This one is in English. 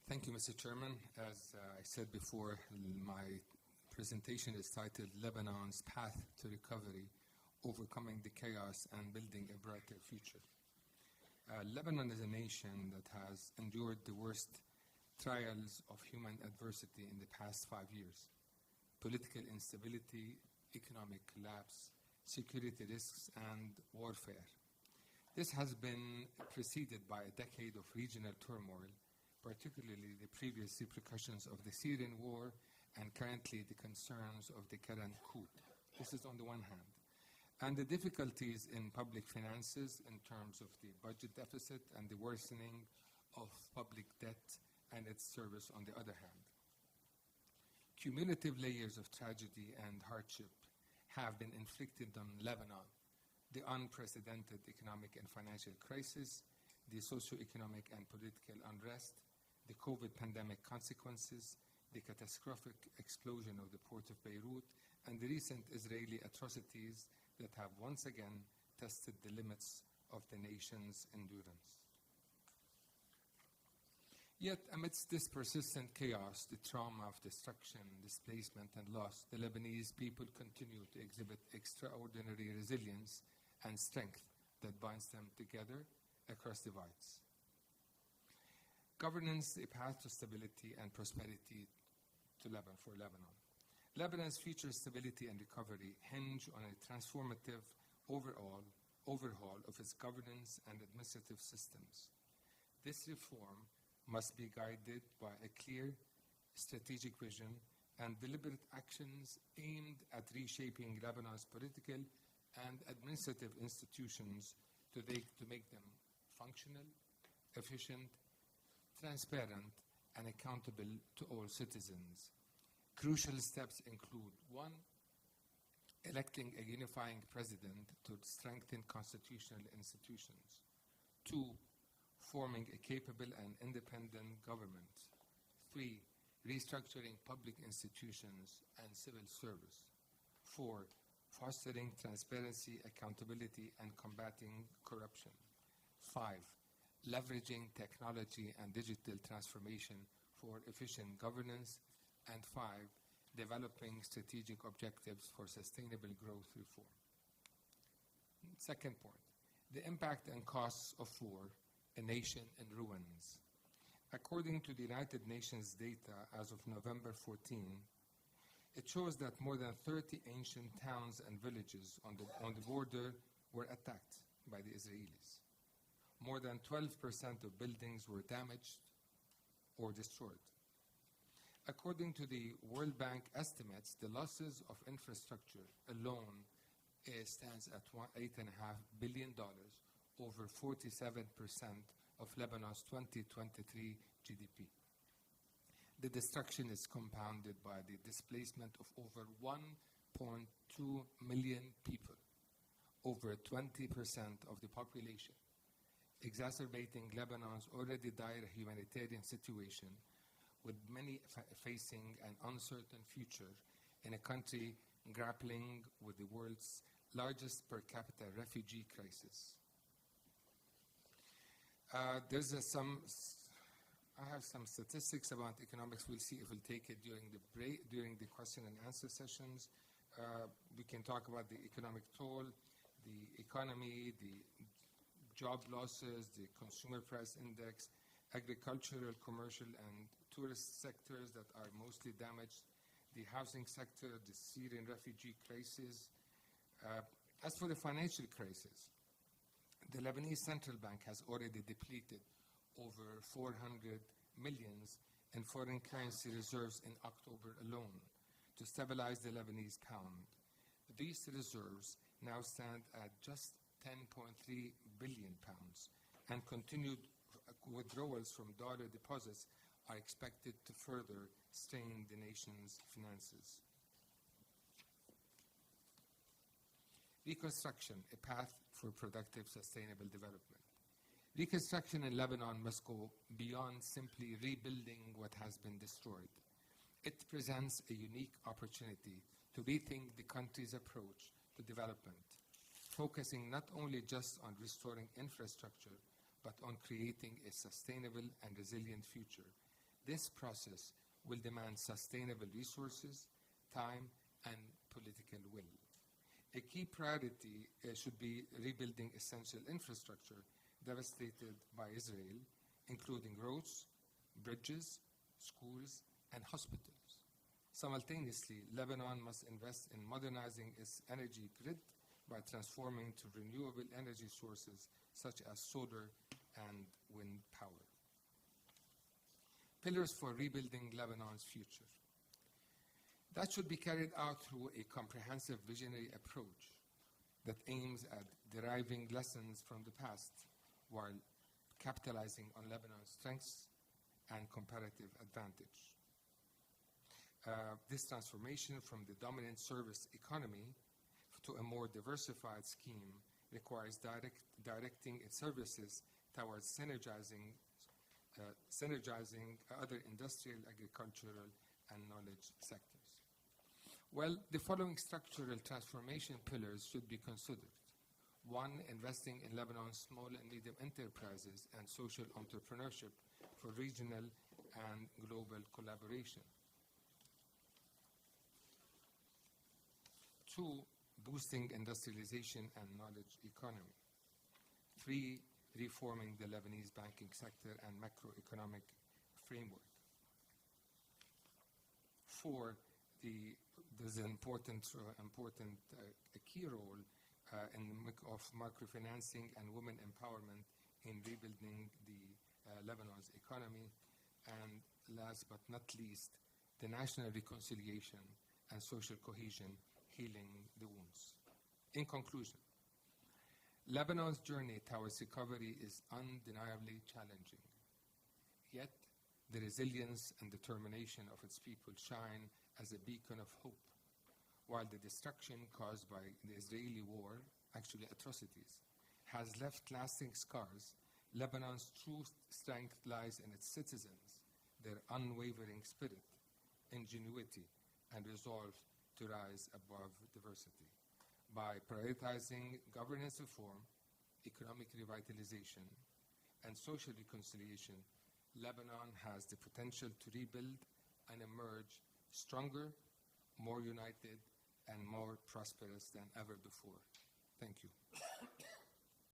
Thank you, Mr. Chairman. As I said before, my presentation is titled Lebanon's Path to Recovery, Overcoming the Chaos and Building a Brighter Future. Lebanon is a nation that has endured the worst trials of human adversity in the past 5 years. Political instability, economic collapse, security risks, and warfare. This has been preceded by a decade of regional turmoil, particularly the previous repercussions of the Syrian war and currently the concerns of the current coup. This is on the one hand. And the difficulties in public finances in terms of the budget deficit and the worsening of public debt and its service on the other hand. Cumulative layers of tragedy and hardship have been inflicted on Lebanon. The unprecedented economic and financial crisis, the socio-economic and political unrest, the COVID pandemic consequences, the catastrophic explosion of the port of Beirut, and the recent Israeli atrocities that have once again tested the limits of the nation's endurance. Yet, amidst this persistent chaos, the trauma of destruction, displacement, and loss, the Lebanese people continue to exhibit extraordinary resilience and strength that binds them together across divides. Governance, a path to stability and prosperity for Lebanon. Lebanon's future stability and recovery hinge on a transformative overhaul of its governance and administrative systems. This reform must be guided by a clear strategic vision and deliberate actions aimed at reshaping Lebanon's political and administrative institutions to make them functional, efficient, transparent, and accountable to all citizens. Crucial steps include 1. Electing a unifying president to strengthen constitutional institutions. 2. Forming a capable and independent government. 3. Restructuring public institutions and civil service. 4. Fostering transparency, accountability, and combating corruption. 5. Leveraging technology and digital transformation for efficient governance. And 5. Developing strategic objectives for sustainable growth reform. Second point, the impact and costs of war, a nation in ruins. According to the United Nations data as of November 14, it shows that more than 30 ancient towns and villages on the border were attacked by the Israelis. More than 12% of buildings were damaged or destroyed. According to the World Bank estimates, the losses of infrastructure alone stands at $8.5 billion, over 47% of Lebanon's 2023 GDP. The destruction is compounded by the displacement of over 1.2 million people, over 20% of the population, exacerbating Lebanon's already dire humanitarian situation, with many facing an uncertain future in a country grappling with the world's largest per capita refugee crisis. I have some statistics about economics. We'll see if we'll take it during the break, during the question and answer sessions. We can talk about the economic toll, the economy, the job losses, the consumer price index, agricultural, commercial, and tourist sectors that are mostly damaged, the housing sector, the Syrian refugee crisis. As for the financial crisis, the Lebanese central bank has already depleted over 400 million in foreign currency reserves in October alone to stabilize the Lebanese pound. These reserves now stand at just 10.3 billion pounds, and continued withdrawals from dollar deposits are expected to further strain the nation's finances. Reconstruction, a path for productive, sustainable development. Reconstruction in Lebanon must go beyond simply rebuilding what has been destroyed. It presents a unique opportunity to rethink the country's approach to development, focusing not only just on restoring infrastructure, but on creating a sustainable and resilient future this process will demand sustainable resources, time, and political will. A key priority should be rebuilding essential infrastructure devastated by Israel, including roads, bridges, schools, and hospitals. Simultaneously, Lebanon must invest in modernizing its energy grid by transforming to renewable energy sources such as solar and wind power. Pillars for rebuilding Lebanon's future. That should be carried out through a comprehensive visionary approach that aims at deriving lessons from the past while capitalizing on Lebanon's strengths and comparative advantage. This transformation from the dominant service economy to a more diversified scheme requires directing its services towards synergizing other industrial, agricultural, and knowledge sectors. Well, the following structural transformation pillars should be considered. 1, investing in Lebanon's small and medium enterprises and social entrepreneurship for regional and global collaboration. 2, boosting industrialization and knowledge economy. 3, reforming the Lebanese banking sector and macroeconomic framework. 4, there's an important key role of microfinancing and women empowerment in rebuilding Lebanon's economy. And last but not least, the national reconciliation and social cohesion, healing the wounds. In conclusion, Lebanon's journey towards recovery is undeniably challenging. Yet, the resilience and determination of its people shine as a beacon of hope. While the destruction caused by the Israeli war, actually atrocities, has left lasting scars, Lebanon's true strength lies in its citizens, their unwavering spirit, ingenuity, and resolve to rise above diversity. By prioritizing governance reform, economic revitalization, and social reconciliation, Lebanon has the potential to rebuild and emerge stronger, more united, and more prosperous than ever before. Thank you.